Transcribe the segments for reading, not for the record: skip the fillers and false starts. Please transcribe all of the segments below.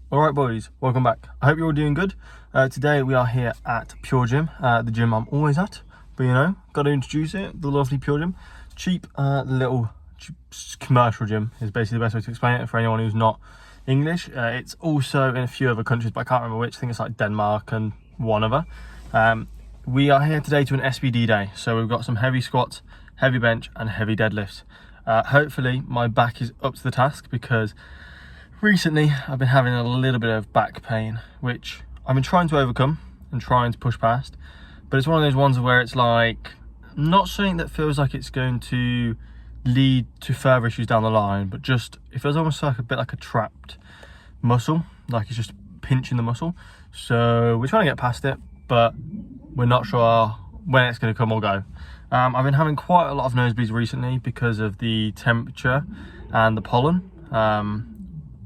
Alright boys, welcome back. I hope you're all doing good. Today we are here at Pure Gym, the gym I'm always at. But you know, got to introduce it, the lovely Pure Gym. Cheap little commercial gym is basically the best way to explain it for anyone who's not English. It's also in a few other countries, but I can't remember which. I think it's like Denmark and one other. We are here today to an SBD day. So we've got some heavy squats, heavy bench and heavy deadlifts. Hopefully my back is up to the task because recently I've been having a little bit of back pain, which I've been trying to overcome and trying to push past. But it's one of those ones where it's like, not something that feels like it's going to lead to further issues down the line, but just, it feels almost like a bit like a trapped muscle, like it's just pinching the muscle. So we're trying to get past it, but we're not sure when it's going to come or go. I've been having quite a lot of nosebleeds recently because of the temperature and the pollen.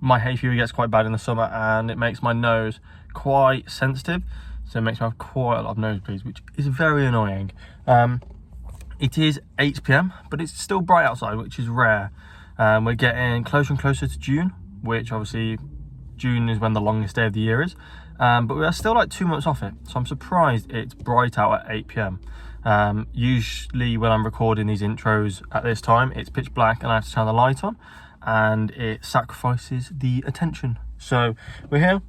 My hay fever gets quite bad in the summer and it makes my nose quite sensitive, so it makes me have quite a lot of nosebleeds, which is very annoying. It is 8 PM, but it's still bright outside, which is rare. We're getting closer and closer to June, which obviously June is when the longest day of the year is, but we are still like 2 months off it, so I'm surprised it's bright out at 8 PM. Usually when I'm recording these intros at this time, it's pitch black and I have to turn the light on, and it sacrifices the attention. So we're here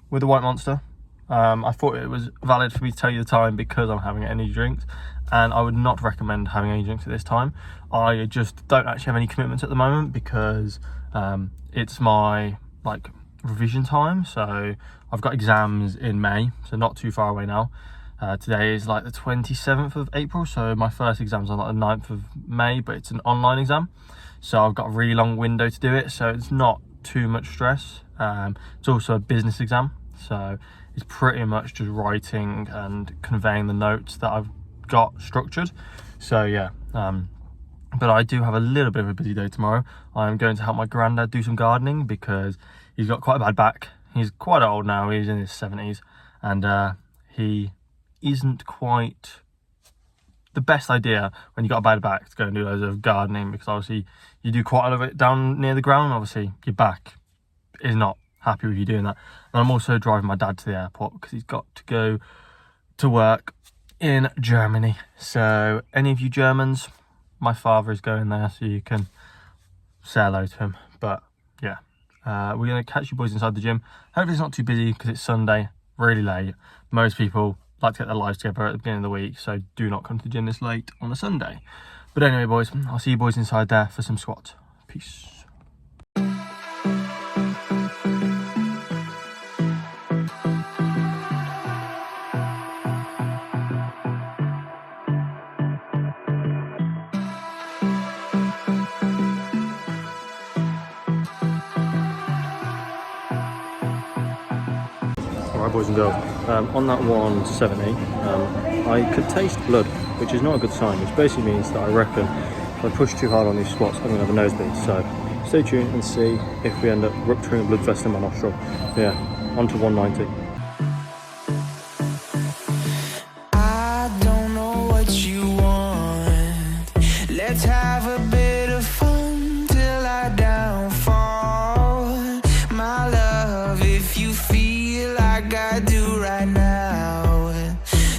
with the white monster. I thought it was valid for me to tell you the time because I'm having energy drinks, and I would not recommend having energy drinks at this time. I just don't actually have any commitments at the moment because it's my like revision time. So I've got exams in May, so not too far away now. Today is like the 27th of April, so my first exam's on like the 9th of May, but it's an online exam. So I've got a really long window to do it, so it's not too much stress. It's also a business exam, so it's pretty much just writing and conveying the notes that I've got structured. So yeah, but I do have a little bit of a busy day tomorrow. I'm going to help my granddad do some gardening because he's got quite a bad back. He's quite old now, he's in his 70s, and he isn't quite the best idea when you got a bad back to go and do loads of gardening, because obviously you do quite a lot of it down near the ground. Obviously your back is not happy with you doing that. And I'm also driving my dad to the airport because he's got to go to work in Germany. So any of you Germans, my father is going there, so you can say hello to him. But yeah, we're going to catch you boys inside the gym. Hopefully it's not too busy because it's Sunday, really late. Most people like to get their lives together at the beginning of the week, so do not come to the gym this late on a Sunday. But anyway boys, I'll see you boys inside there for some squats. Peace. Alright boys and girls, on that 170, I could taste blood, which is not a good sign, which basically means that I reckon if I push too hard on these squats, I'm going to have a nosebleed. So stay tuned and see if we end up rupturing a blood vessel in my nostril. Yeah, on to 190. I don't know what you want. Let's have a bit of fun till I downfall. My love, if you feel like I do right now,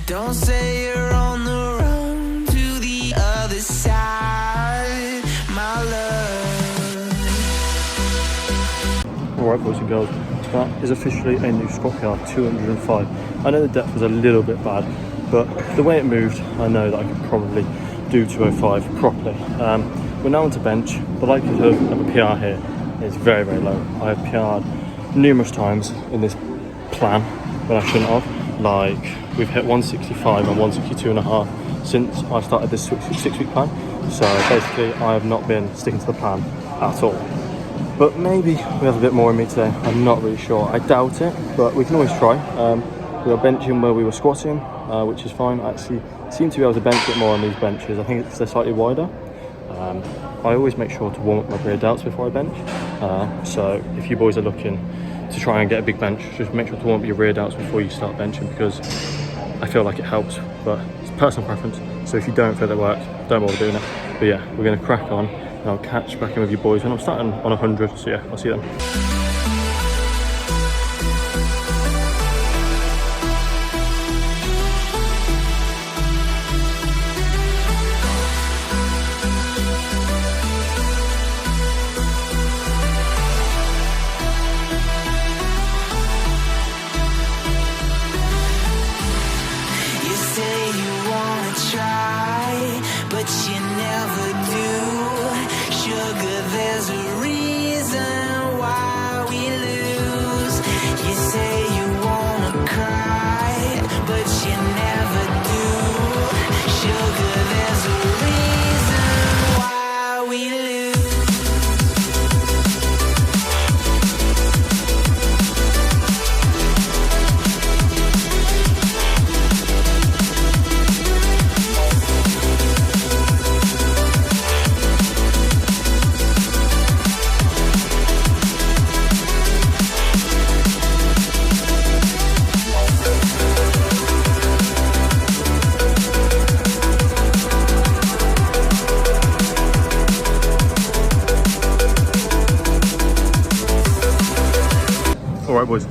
don't say you're on the run to the other side, my love. Alright boys and girls, that is officially a new squat PR 205. I know the depth was a little bit bad, but the way it moved, I know that I could probably do 205 properly. We're now on to bench. The likelihood of a PR here is very, very low. I have PR'd numerous times in this plan when I shouldn't have. Like, we've hit 165 and 162.5 since I started this 6-week plan. So basically I have not been sticking to the plan at all. But maybe we have a bit more in me today. I'm not really sure. I doubt it, but we can always try. We are benching where we were squatting, which is fine. I actually seem to be able to bench a bit more on these benches. I think it's because they're slightly wider. I always make sure to warm up my rear delts before I bench. So if you boys are looking to try and get a big bench, just make sure to warm up your rear delts before you start benching, because I feel like it helps, but it's personal preference. So if you don't feel it works, don't bother doing it. But yeah, we're going to crack on, and I'll catch back in with you boys when I'm starting on 100. So yeah, I'll see you then. All right, boys,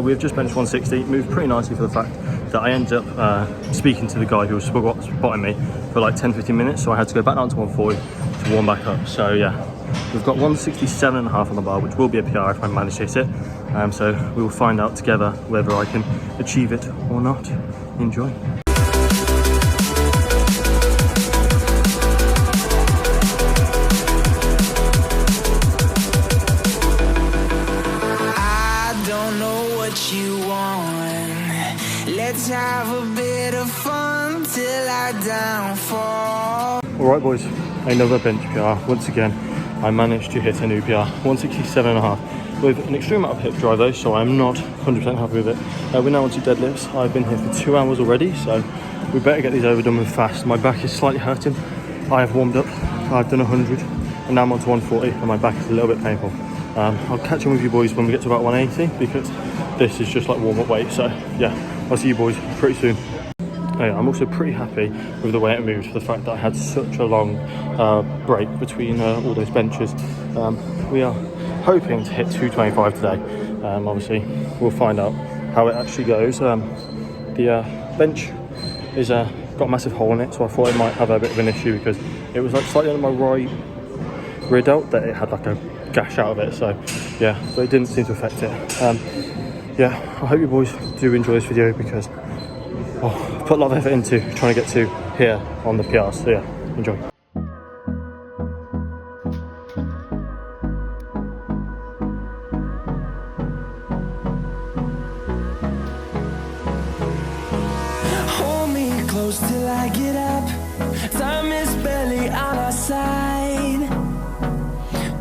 we have just benched 160. Moved pretty nicely for the fact that I ended up speaking to the guy who was spotting me for like 10-15 minutes, so I had to go back down to 140 to warm back up. So yeah, we've got 167.5 on the bar, which will be a PR if I manage to hit it. So we will find out together whether I can achieve it or not. Enjoy. You want. Let's have a bit of fun till I downfall. Alright boys, another bench PR. Once again, I managed to hit a new PR, 167.5 with an extreme amount of hip drive though, so I'm not 100% happy with it. We're now on to deadlifts. I've been here for 2 hours already, so we better get these over done with fast. My back is slightly hurting. I have warmed up, I've done 100 and now I'm on to 140 and my back is a little bit painful. I'll catch in with you boys when we get to about 180 because this is just like warm-up weight. So yeah, I'll see you boys pretty soon. Oh, yeah, I'm also pretty happy with the way it moved, for the fact that I had such a long break between all those benches. We are hoping to hit 225 today. Obviously we'll find out how it actually goes. The bench is got a massive hole in it, so I thought it might have a bit of an issue because it was like slightly under my right rear delt that it had like a gash out of it. So yeah, but it didn't seem to affect it. Yeah, I hope you boys do enjoy this video because I put a lot of effort into trying to get to here on the PR. So yeah, enjoy. Hold me close till I get up. Time is barely on our side.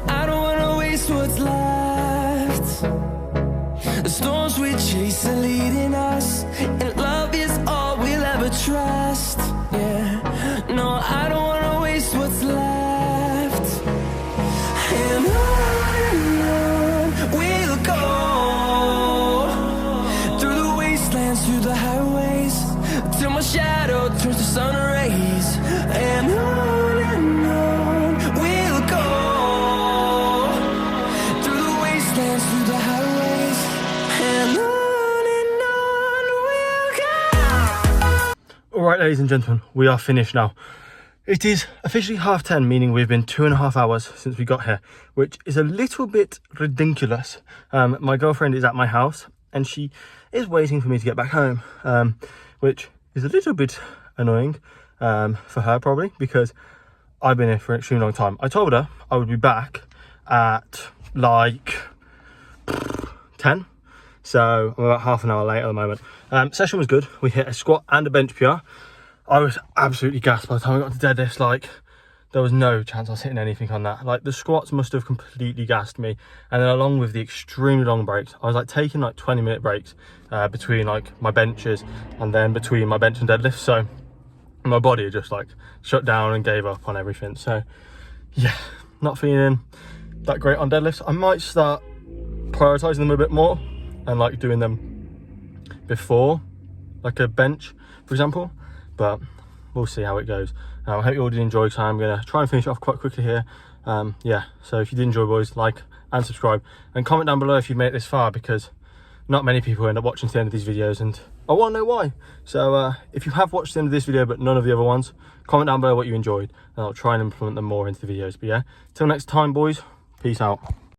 I don't wanna waste what's left. The storms we chase are leading us, and love is all we'll ever trust. Yeah, no, I don't wanna waste what's left. And on we'll go, through the wastelands, through the highways, till my shadow turns to sun rays. And on we'll go, through the wastelands, through the highways, and on we'll go. Alright ladies and gentlemen, we are finished now. It is officially 10:30, meaning we've been 2.5 hours since we got here, which is a little bit ridiculous. My girlfriend is at my house and she is waiting for me to get back home, which is a little bit annoying for her probably, because I've been here for an extremely long time. I told her I would be back at like 10, so I'm about half an hour late at the moment. Session was good. We hit a squat and a bench PR. I was absolutely gassed by the time I got to deadlifts. Like, there was no chance I was hitting anything on that. Like, the squats must have completely gassed me, and then along with the extremely long breaks, I was like taking like 20-minute breaks between like my benches and then between my bench and deadlifts. So my body just like shut down and gave up on everything. So yeah, not feeling that great on deadlifts. I might start prioritizing them a bit more and like doing them before like a bench, for example, but we'll see how it goes. I hope you all did enjoy, so I'm gonna try and finish it off quite quickly here. Yeah, so if you did enjoy, boys, like and subscribe and comment down below if you've made it this far, because not many people end up watching to the end of these videos and I want to know why. So if you have watched the end of this video but none of the other ones, comment down below what you enjoyed and I'll try and implement them more into the videos. But yeah, till next time, boys, peace out.